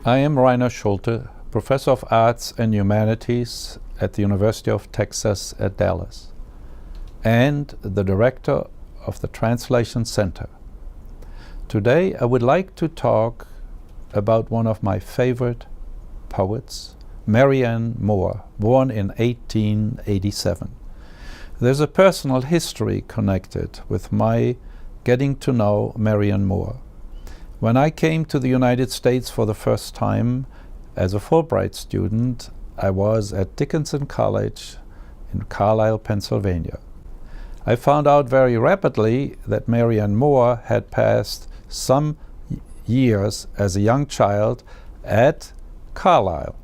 I am Rainer Schulte, Professor of Arts and Humanities at the University of Texas at Dallas, and the Director of the Translation Center. Today I would like to talk about one of my favorite poets, Marianne Moore, born in 1887. There's a personal history connected with my getting to know Marianne Moore. When I came to the United States for the first time as a Fulbright student, I was at Dickinson College in Carlisle, Pennsylvania. I found out very rapidly that Marianne Moore had passed some years as a young child at Carlisle,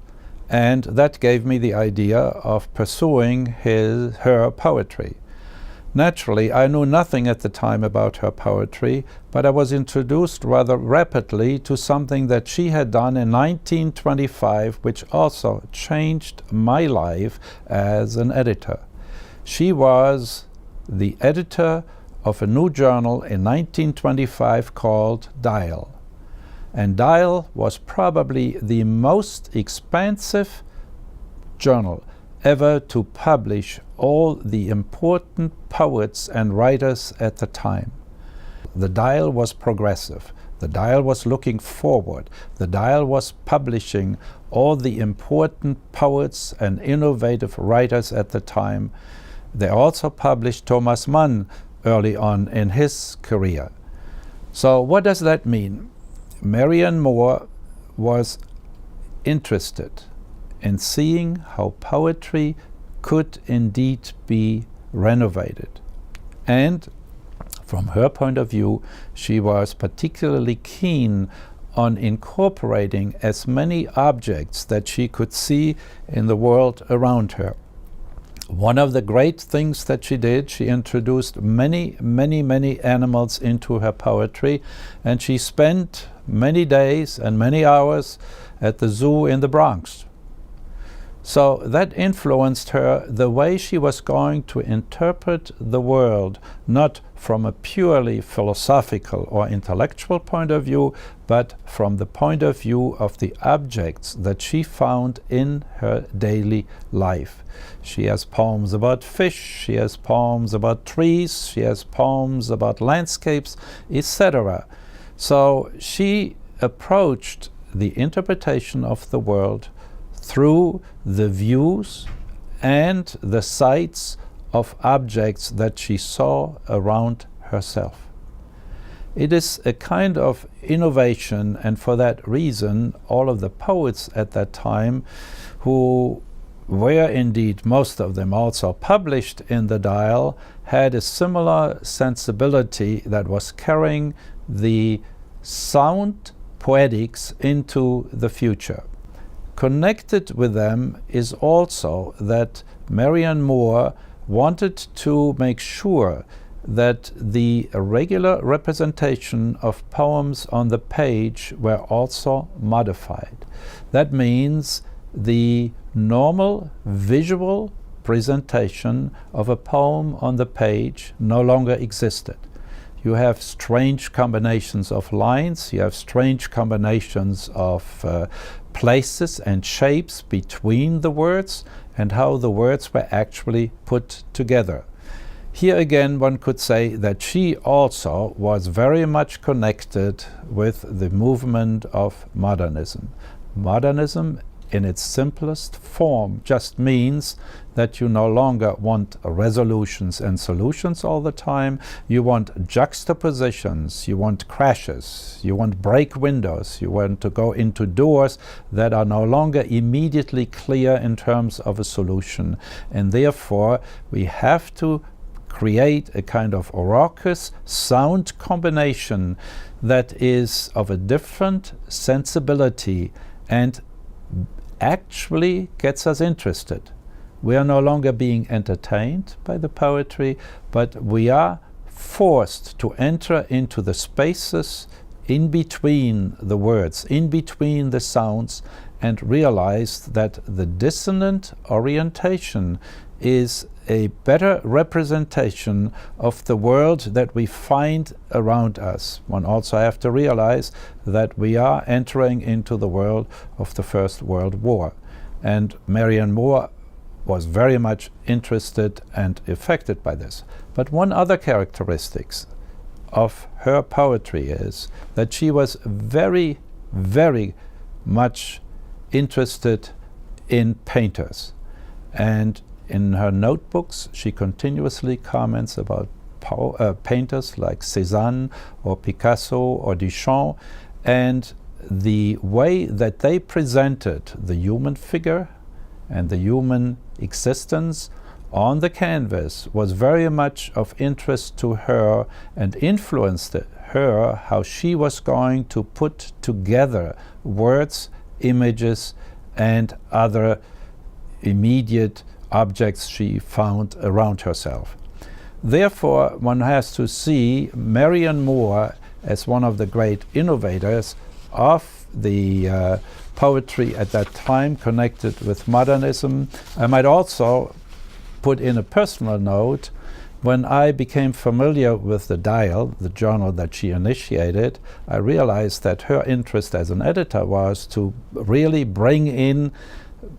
and that gave me the idea of pursuing her poetry. Naturally, I knew nothing at the time about her poetry, but I was introduced rather rapidly to something that she had done in 1925, which also changed my life as an editor. She was the editor of a new journal in 1925 called Dial. And Dial was probably the most expansive journal ever to publish all the important poets and writers at the time. The Dial was progressive. The Dial was looking forward. The Dial was publishing all the important poets and innovative writers at the time. They also published Thomas Mann early on in his career. So what does that mean? Marianne Moore was interested in seeing how poetry could indeed be renovated. And from her point of view, she was particularly keen on incorporating as many objects that she could see in the world around her. One of the great things that she did, she introduced many animals into her poetry, and she spent many days and many hours at the zoo in the Bronx. So that influenced her the way she was going to interpret the world, not from a purely philosophical or intellectual point of view, but from the point of view of the objects that she found in her daily life. She has poems about fish, she has poems about trees, she has poems about landscapes, etc. So she approached the interpretation of the world through the views and the sights of objects that she saw around herself. It is a kind of innovation, and for that reason all of the poets at that time, who were indeed most of them also published in the Dial, had a similar sensibility that was carrying the sound poetics into the future. Connected with them is also that Marianne Moore wanted to make sure that the regular representation of poems on the page were also modified. That means the normal visual presentation of a poem on the page no longer existed. You have strange combinations of lines, you have strange combinations of places and shapes between the words, and how the words were actually put together. Here again one could say that she also was very much connected with the movement of modernism. Modernism in its simplest form just means that you no longer want resolutions and solutions all the time. You want juxtapositions, you want crashes, you want break windows, you want to go into doors that are no longer immediately clear in terms of a solution. And therefore we have to create a kind of raucous sound combination that is of a different sensibility and actually gets us interested. We are no longer being entertained by the poetry, but we are forced to enter into the spaces in between the words, in between the sounds, and realize that the dissonant orientation is a better representation of the world that we find around us. One also have to realize that we are entering into the world of the First World War. And Marianne Moore was very much interested and affected by this. But one other characteristic of her poetry is that she was very, very much interested in painters. And in her notebooks, she continuously comments about painters like Cézanne or Picasso or Duchamp, and the way that they presented the human figure and the human existence on the canvas was very much of interest to her and influenced her how she was going to put together words, images, and other immediate objects she found around herself. Therefore, one has to see Marianne Moore as one of the great innovators of the poetry at that time connected with modernism. I might also put in a personal note, when I became familiar with the Dial, the journal that she initiated, I realized that her interest as an editor was to really bring in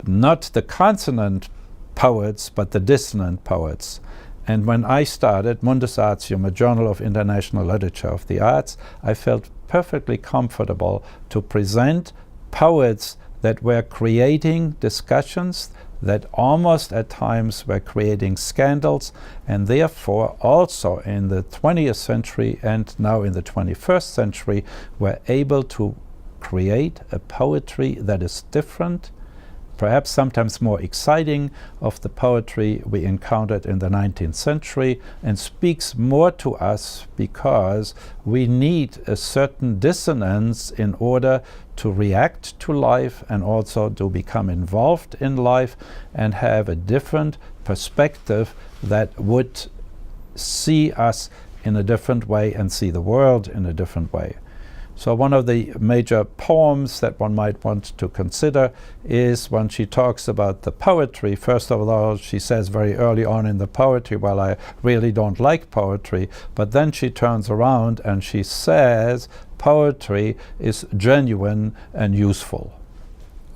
not the consonant poets, but the dissonant poets. And when I started Mundus Artium, a journal of international literature of the arts, I felt perfectly comfortable to present poets that were creating discussions, that almost at times were creating scandals, and therefore also in the 20th century and now in the 21st century were able to create a poetry that is different, perhaps sometimes more exciting, of the poetry we encountered in the 19th century, and speaks more to us because we need a certain dissonance in order to react to life and also to become involved in life and have a different perspective that would see us in a different way and see the world in a different way. So one of the major poems that one might want to consider is when she talks about the poetry. First of all, she says very early on in the poetry, well, I really don't like poetry, but then she turns around and she says poetry is genuine and useful.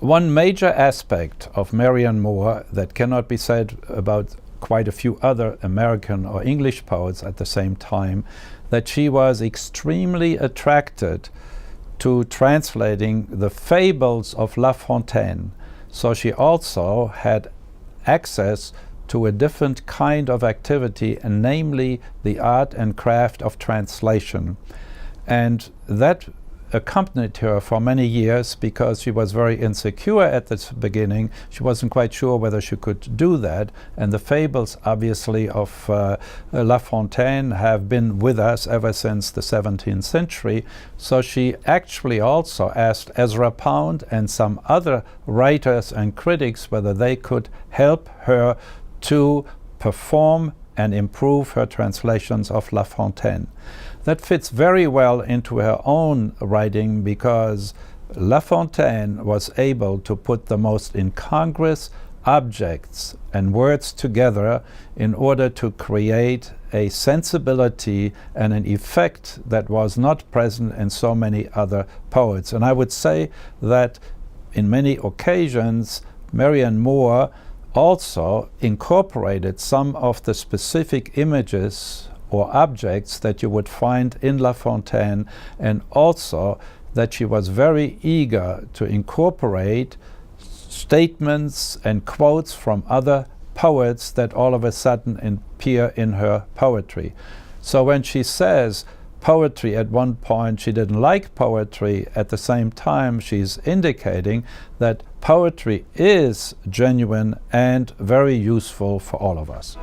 One major aspect of Marianne Moore that cannot be said about quite a few other American or English poets at the same time, that she was extremely attracted to translating the fables of La Fontaine. So she also had access to a different kind of activity, and namely the art and craft of translation. And that accompanied her for many years because she was very insecure at the beginning. She wasn't quite sure whether she could do that. And the fables, obviously, of La Fontaine have been with us ever since the 17th century. So she actually also asked Ezra Pound and some other writers and critics whether they could help her to perform and improve her translations of La Fontaine. That fits very well into her own writing because La Fontaine was able to put the most incongruous objects and words together in order to create a sensibility and an effect that was not present in so many other poets. And I would say that in many occasions, Marianne Moore also incorporated some of the specific images or objects that you would find in La Fontaine, and also that she was very eager to incorporate statements and quotes from other poets that all of a sudden appear in her poetry. So when she says poetry at one point, she didn't like poetry, at the same time she's indicating that poetry is genuine and very useful for all of us.